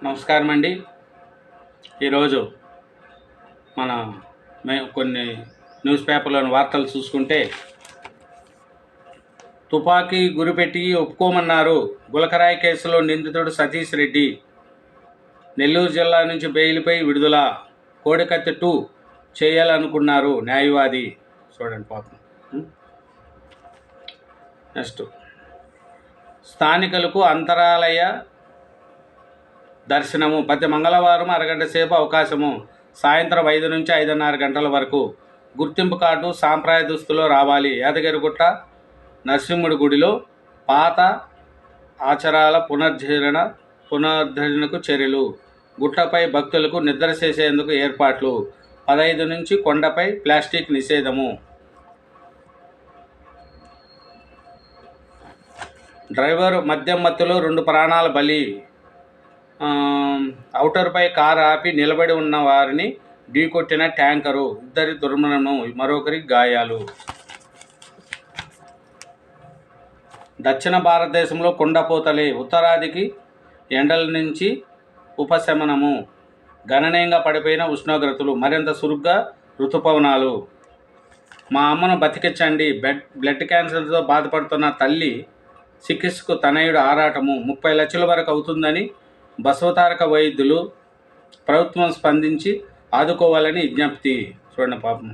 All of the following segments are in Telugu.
నమస్కారం అండి. ఈరోజు మేము కొన్ని న్యూస్ పేపర్లోని వార్తలు చూసుకుంటే, తుపాకీ గురిపెట్టి ఒప్పుకోమన్నారు గులకరాయి కేసులో నిందితుడు సతీష్ రెడ్డి. నెల్లూరు జిల్లా నుంచి బెయిల్పై విడుదల. కోడికత్తి 2 చేయాలనుకున్నారు న్యాయవాది. చూడండి పాపం. నెక్స్ట్, స్థానికులకు అంతరాలయ దర్శనము ప్రతి మంగళవారం అరగంట సేపు అవకాశము. సాయంత్రం 5 నుంచి 5:30 గంటల వరకు. గుర్తింపు కార్డు సాంప్రదాయ దుస్తులో రావాలి. యాదగిరిగుట్ట నరసింహుడి గుడిలో పాత ఆచారాల పునరుద్ధరణకు చర్యలు. గుట్టపై భక్తులకు నిద్ర చేసేందుకు ఏర్పాట్లు. 15 నుంచి కొండపై ప్లాస్టిక్ నిషేధము. డ్రైవర్ మద్యం మత్తులో 2 ప్రాణాల బలి. ఔటర్పై కారు ఆపి నిలబడి ఉన్న వారిని ఢీకొట్టిన ట్యాంకరు. 2 దుర్మరణం, మరొకరికి గాయాలు. దక్షిణ భారతదేశంలో కుండపోతలే. ఉత్తరాదికి ఎండల నుంచి ఉపశమనము. గణనీయంగా పడిపోయిన ఉష్ణోగ్రతలు. మరింత చురుగ్గా ఋతుపవనాలు. మా అమ్మను బతికించండి. బ్లడ్ క్యాన్సర్తో బాధపడుతున్న తల్లి చికిత్సకు తనయుడు ఆరాటము. 30 లక్షల వరకు అవుతుందని బసవతారక వైద్యులు. ప్రభుత్వం స్పందించి ఆదుకోవాలని విజ్ఞప్తి. చూడండి పాపం.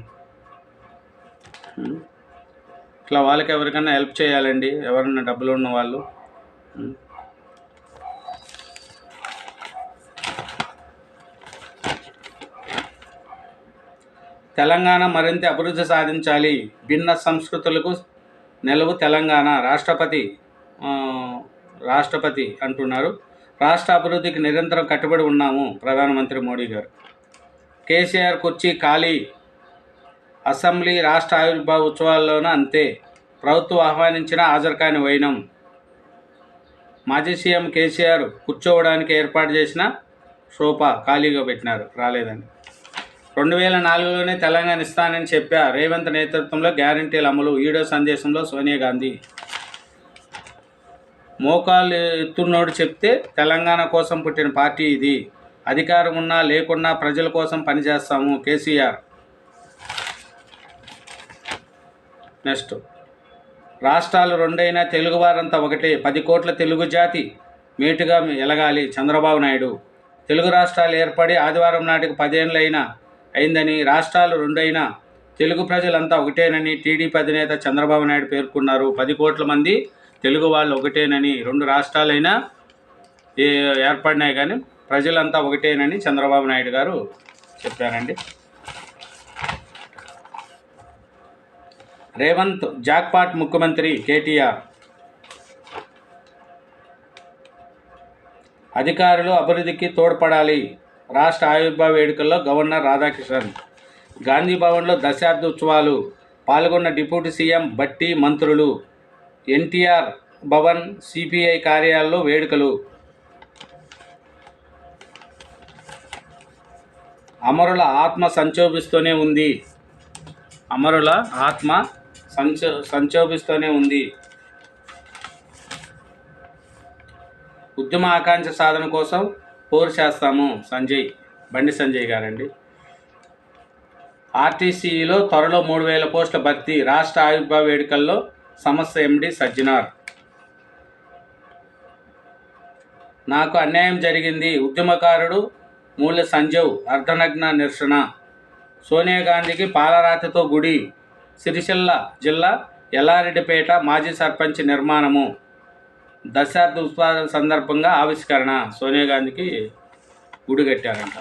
ఇట్లా వాళ్ళకి ఎవరికైనా హెల్ప్ చేయాలండి, ఎవరైనా డబ్బులు ఉన్న వాళ్ళు. తెలంగాణ మరింత అభివృద్ధి సాధించాలి. భిన్న సంస్కృతులకు నెలవు తెలంగాణ. రాష్ట్రపతి అంటున్నారు. రాష్ట్ర అభివృద్ధికి నిరంతరం కట్టుబడి ఉన్నాము ప్రధానమంత్రి మోడీ గారు. కేసీఆర్ కుర్చీ ఖాళీ. అసెంబ్లీ రాష్ట్ర ఆవిర్భావ ఉత్సవాల్లోనూ అంతే. ప్రభుత్వం ఆహ్వానించిన హాజరుకాని వైనం. మాజీ సీఎం కేసీఆర్ కూర్చోవడానికి ఏర్పాటు చేసిన సోఫా ఖాళీగా పెట్టినారు, రాలేదని. 2004లోనే తెలంగాణ ఇస్తానని చెప్పా. రేవంత్ నేతృత్వంలో గ్యారంటీల అమలు. వీడియో సందేశంలో సోనియా గాంధీ. మోకాలు ఎత్తున్నోడు చెప్తే తెలంగాణ కోసం పుట్టిన పార్టీ ఇది. అధికారం ఉన్నా లేకున్నా ప్రజల కోసం పనిచేస్తాము కేసీఆర్. నెక్స్ట్, రాష్ట్రాలు రెండైనా తెలుగువారంతా ఒకటే. 10 కోట్ల తెలుగు జాతి మేటుగా ఎలగాలి చంద్రబాబు నాయుడు. తెలుగు రాష్ట్రాలు ఏర్పడి ఆదివారం నాటికి 10 ఏళ్ళు అయిందని, రాష్ట్రాలు రెండైనా తెలుగు ప్రజలంతా ఒకటేనని టీడీపీ అధినేత చంద్రబాబు నాయుడు పేర్కొన్నారు. 10 కోట్ల మంది తెలుగు వాళ్ళు ఒకటేనని, 2 రాష్ట్రాలైనా ఏర్పడినాయి కానీ ప్రజలంతా ఒకటేనని చంద్రబాబు నాయుడు గారు చెప్పారండి. రేవంత్ జాక్పాట్ ముఖ్యమంత్రి కేటీఆర్. అధికారులు అభివృద్ధికి తోడ్పడాలి. రాష్ట్ర ఆవిర్భావ వేడుకల్లో గవర్నర్ రాధాకృష్ణన్. గాంధీ భవన్లో దశాబ్ద ఉత్సవాలు. పాల్గొన్న డిప్యూటీ సీఎం భట్టి, మంత్రులు. ఎన్టీఆర్ భవన్, సిపిఐ కార్యాలయంలో వేడుకలు. అమరుల ఆత్మ సంక్షోభిస్తూనే ఉంది. అమరుల ఆత్మ సంక్షోభిస్తూనే ఉంది. ఉద్యమ ఆకాంక్ష సాధన కోసం పోరు చేస్తాము. బండి సంజయ్ గారండి. ఆర్టీసీలో త్వరలో 3000 పోస్టుల భర్తీ. రాష్ట్ర ఆవిర్భావ వేడుకల్లో సంస్థ ఎండి సజ్జనార్. నాకు అన్యాయం జరిగింది. ఉద్యమకారుడు మూల్య సంజీవ్ అర్ధనగ్న నిరసన. సోనియా గాంధీకి పాలరాతితో గుడి. సిరిసిల్ల జిల్లా ఎల్లారెడ్డిపేట మాజీ సర్పంచ్ నిర్మాణము. దశాబ్ద ఉత్సవాల సందర్భంగా ఆవిష్కరణ. సోనియా గాంధీకి గుడి కట్టారంట.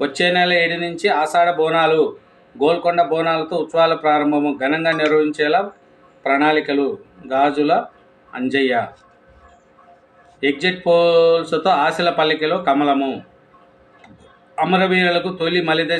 వచ్చే నెల 7 నుంచి ఆషాఢ బోనాలు. గోల్కొండ బోనాలతో ఉత్సవాల ప్రారంభము. ఘనంగా నిర్వహించేలా ప్రణాళికలు. గాజుల అంజయ్య. ఎగ్జిట్ పోల్స్తో ఆశల పల్లికలో కమలము. అమరవీరులకు తొలి మలిదశ